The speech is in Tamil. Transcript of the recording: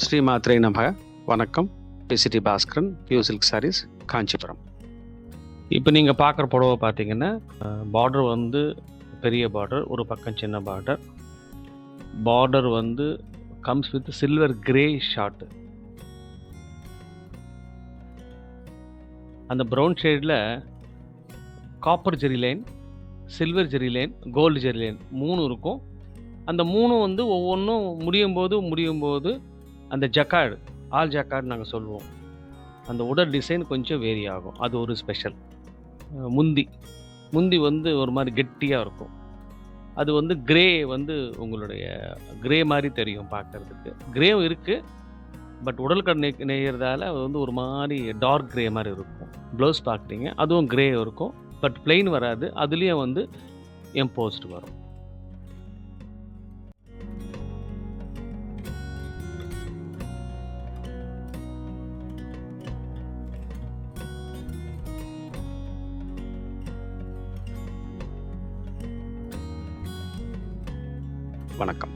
ஸ்ரீ மாத்ரே நமக. வணக்கம். PCD Bhaskaran, pure silk sarees, Kanchipuram. இப்போ நீங்கள் பார்க்குற புடவை பார்த்தீங்கன்னா பார்டர் வந்து பெரிய பார்டர், ஒரு பக்கம் சின்ன பார்டர். பார்டர் வந்து comes with silver grey short. அந்த ப்ரௌன் ஷேடில் காப்பர் ஜெரி லைன், சில்வர் ஜெரி லைன், கோல்டு ஜெரி லைன் 3 இருக்கும். அந்த 3 வந்து ஒவ்வொன்றும் முடியும் போது அந்த ஜக்கார்டு, ஆல் ஜக்கார்டு நாங்கள் சொல்லுவோம். அந்த உடல் டிசைன் கொஞ்சம் வேரி ஆகும். அது ஒரு ஸ்பெஷல். முந்தி வந்து ஒரு மாதிரி கெட்டியாக இருக்கும். அது வந்து கிரே வந்து உங்களுடைய கிரே மாதிரி தெரியும் பார்க்குறதுக்கு. கிரேவும் இருக்குது, பட் உடல் கடை நெய்யறதால அது வந்து ஒரு மாதிரி டார்க் கிரே மாதிரி இருக்கும். ப்ளவுஸ் பார்க்குறீங்க, அதுவும் கிரே இருக்கும், பட் பிளெயின் வராது. அதுலேயும் வந்து எம்போஸ்டு வரும். வணக்கம்.